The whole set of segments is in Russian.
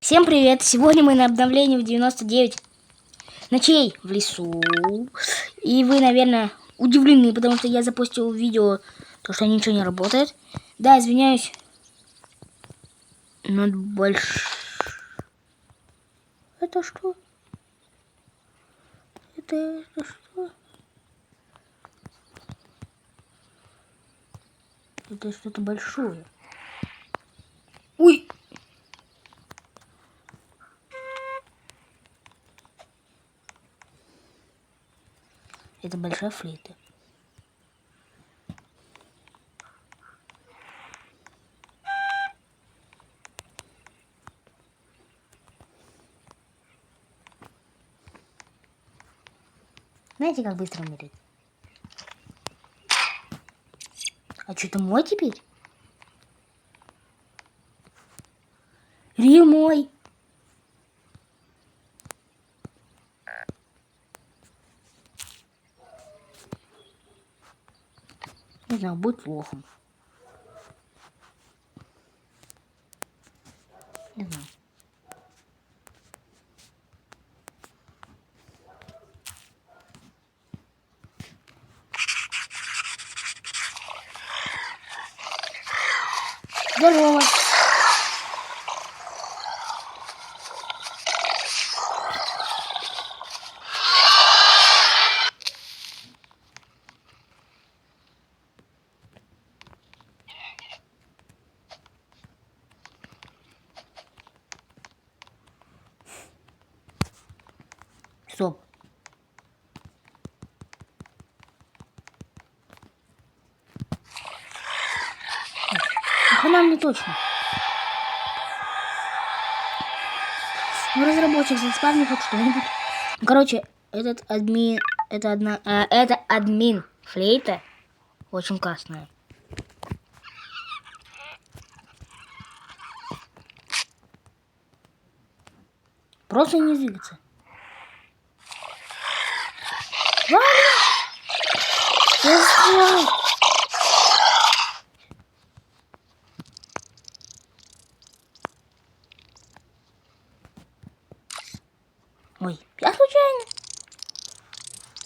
Всем привет! Сегодня мы на обновлении в 99 ночей в лесу. И вы, наверное, удивлены, потому что я запустил видео, то что ничего не работает. Да, извиняюсь. Но больше... Это что? Это что? Это что-то большое. Ой! Это большая флейта. Знаете, как быстро умереть? А что-то мой теперь? Рио мой. Не знаю, будет плохо. Не знаю. Здорово. Стоп. Нам не точно. Ну, разработчик заспавнил хоть что-нибудь. Короче, этот админ... Это админ флейта. Очень классная. Просто не двигаться. Валя! Я застрял! Ой, я случайно.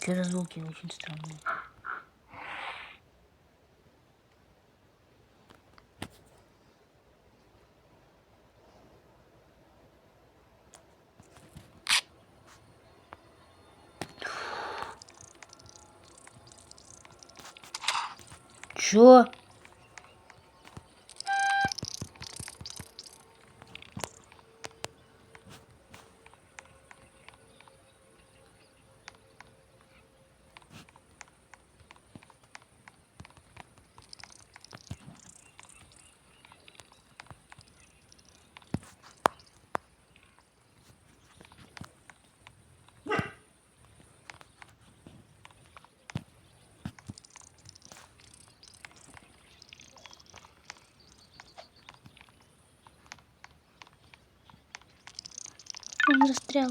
Что-то звуки очень странные. Чё? Он застрял.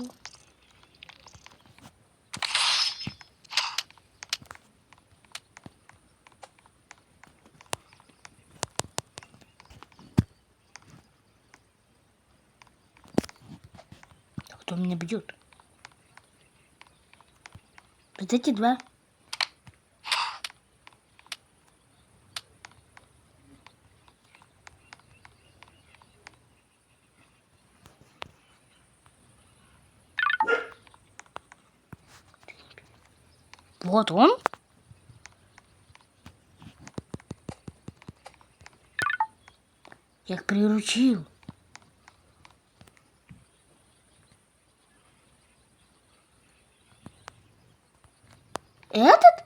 Кто меня бьет? Вот эти два. Вот он. Я их приручил. Этот?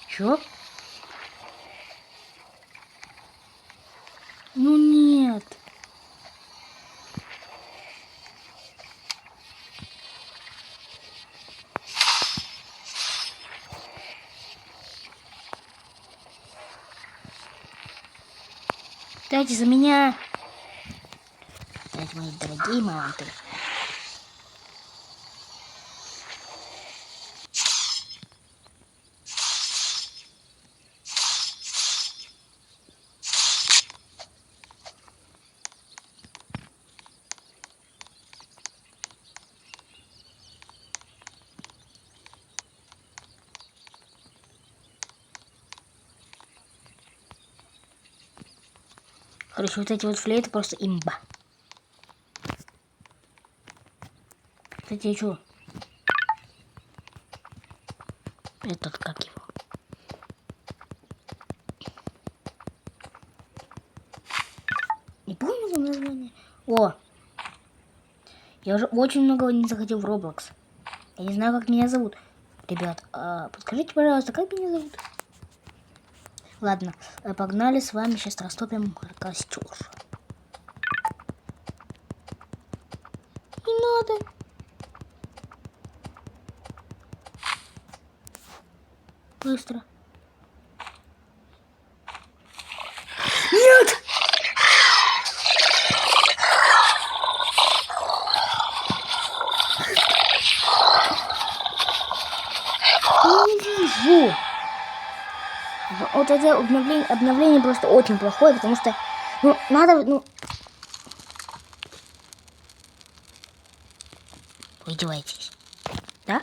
Чё? Ну нет. Дайте за меня. Дайте, мои дорогие маланты. Короче, вот эти вот флейты просто имба. Кстати, я чё? Этот, как его? Не помню название. О! Я уже очень много не заходил в Roblox. Я не знаю, как меня зовут. Ребят, подскажите, пожалуйста, как меня зовут? Ладно, погнали с вами. Сейчас растопим костер. Не надо. Быстро. Нет! Я не вижу. Вот это обновление просто очень плохое, потому что, ну, надо, ну... Вы издеваетесь, да?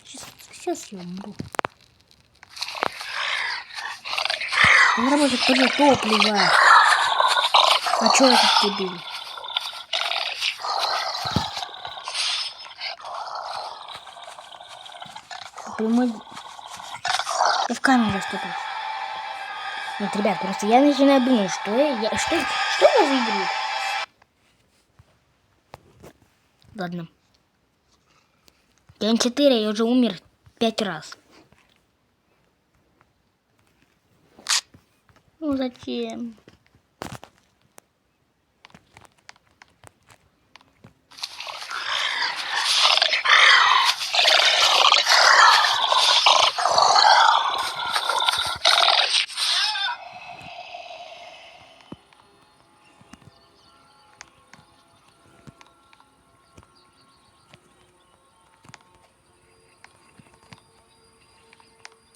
Сейчас я умру. Он работает тоже топливо. А чё это дебил? Прямой... Я в камеру заступил. Нет, ребят, просто я начинаю думать, что что я за игру? Ладно. День 4, я уже умер 5 раз. Ну зачем?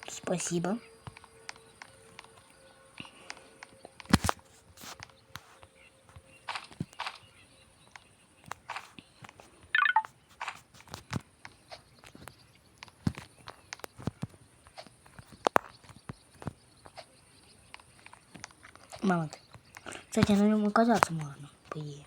Спасибо. Мама. Кстати, на нем кататься можно, по идее.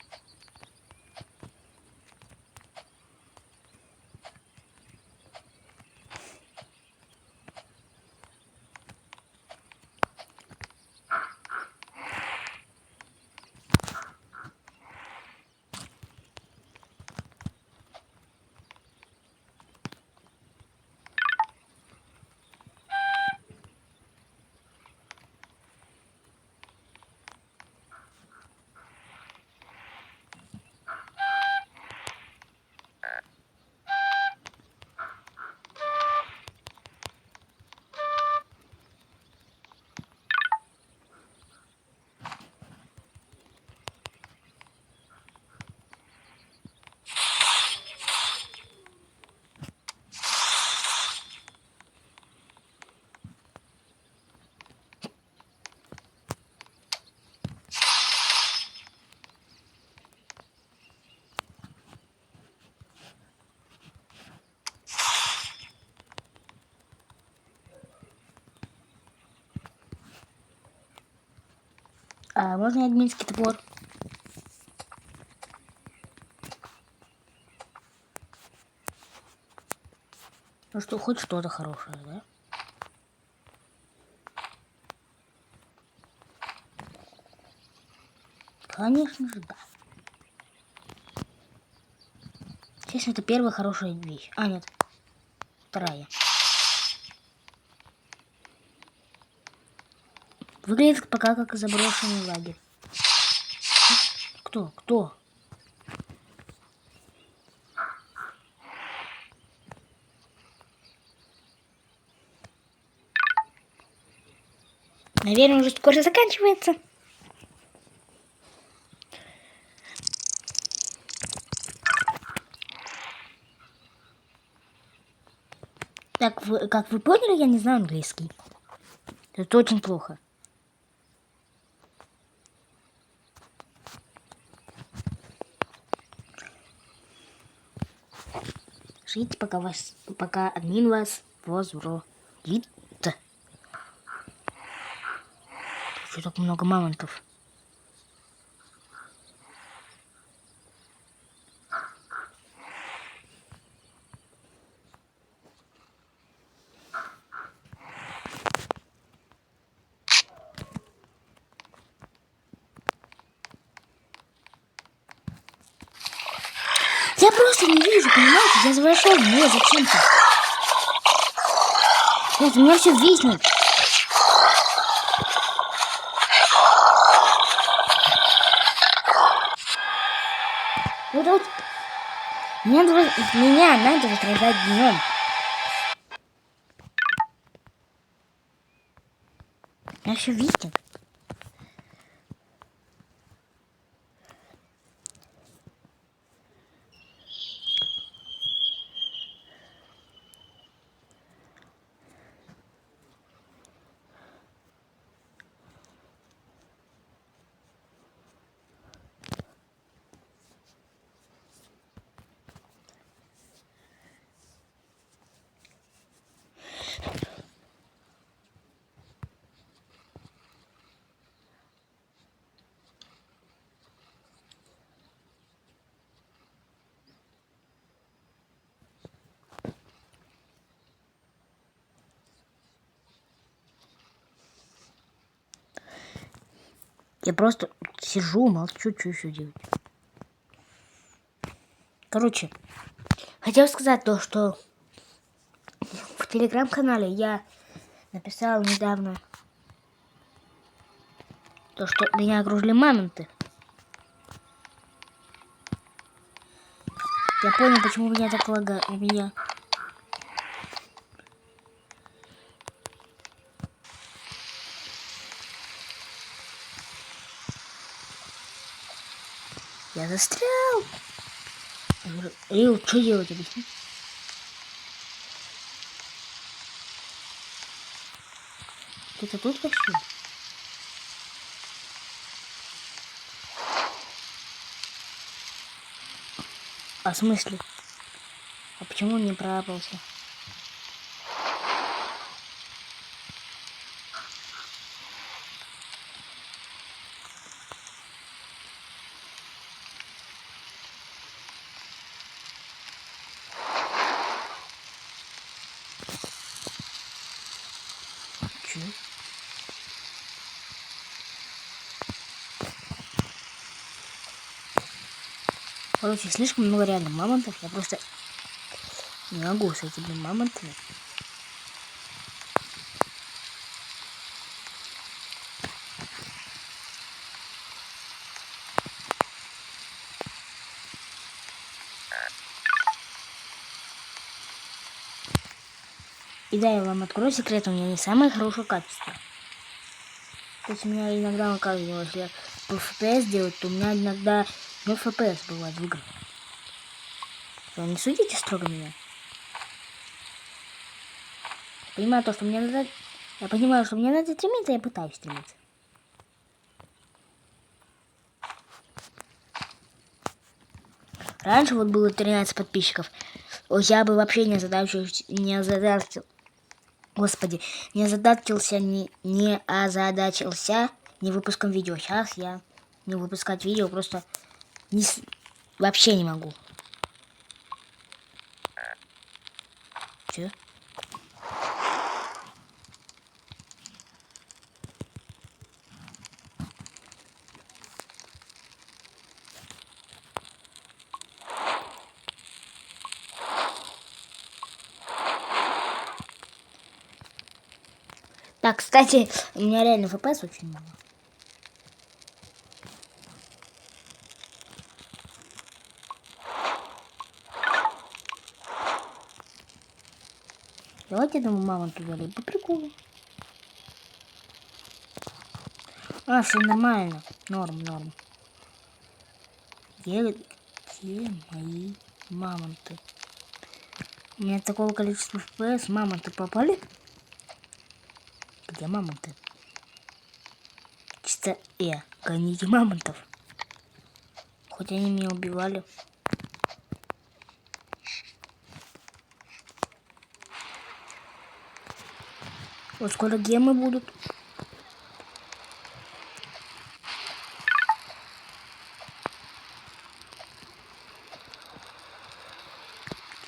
А можно админский топор? Ну что, хоть что-то хорошее, да? Конечно же, да. Честно, это первая хорошая вещь. А, нет. Вторая. Выглядит пока как заброшенный лагерь. Кто? Кто? Наверное, уже скоро заканчивается. Так, как вы поняли, я не знаю английский. Это очень плохо. Ждите, пока админ вас возвратит. Что так много мамонтов? Я просто не вижу, понимаете? Я зашел, мне зачем-то. Вот, у меня все виснет. Вот. Меня надо возрождать днем. У меня все виснет. Я просто сижу, молчу, что еще делать. Короче, хотел сказать то, что в телеграм-канале я написал недавно то, что меня окружили мамонты. Я понял, почему меня так лагает. У меня... Я застрял. Рил, что делать, объясни? Ты-то тут почти? А в смысле? А почему он не проапался? Че? Короче, слишком много реально мамонтов. Я просто не могу с этими мамонтами. И да, я вам открою секрет, у меня не самое хорошее качество. То есть у меня иногда оказывалось, если по FPS делать, то у меня иногда 0 FPS бывает в играх. Вы не судите строго меня? Понимаю то, что мне надо... Я понимаю, что мне надо стремиться, я пытаюсь стремиться. Раньше вот было 13 подписчиков. Я бы вообще не озадачился, Господи, не озадачился не выпуском видео. Сейчас я не выпускать видео просто вообще не могу. Че? Так, кстати, у меня реально FPS очень мало. Давайте этому мамонту залить по приколу. А, все нормально. Норм. Где мои мамонты? У меня такого количества FPS. Мамонты попали? Где мамонты? Чисто гоните мамонтов. Хоть они меня убивали. Вот скоро гемы будут.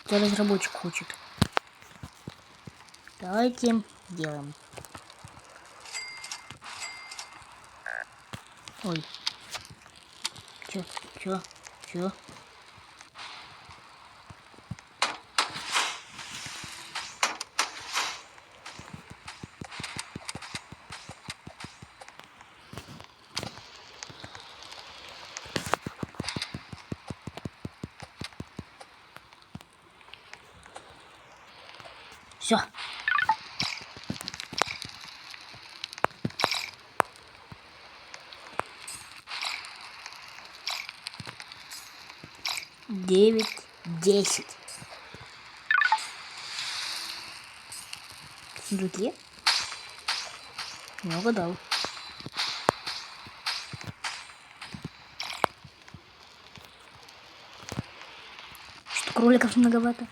Кто разработчик хочет. Давайте делаем. Ой. Чё? Все. Девять, 10. Сундуки? Не угадал. Что кроликов многовато?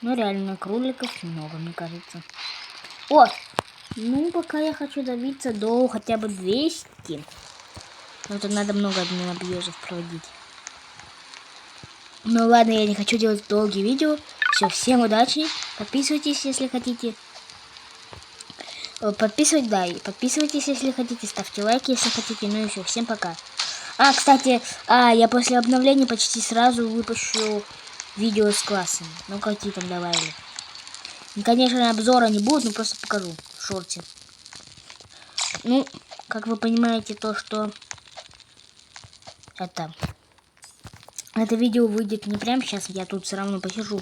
Ну реально кроликов много, мне кажется. О! Ну, пока я хочу добиться до хотя бы 200. Но это надо много объездов проводить. Ну ладно, я не хочу делать долгие видео. Все, всем удачи. Подписывайтесь, если хотите. Подписывайтесь, если хотите. Ставьте лайки, если хотите. Ну и все, всем пока. Кстати, я после обновления почти сразу выпущу видео с классами. Ну, какие там добавили. Конечно, обзора не будет, но просто покажу в шорте. Ну, как вы понимаете, то, что это видео выйдет не прямо сейчас, я тут все равно посижу.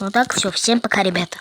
Ну так, все, всем пока, ребята.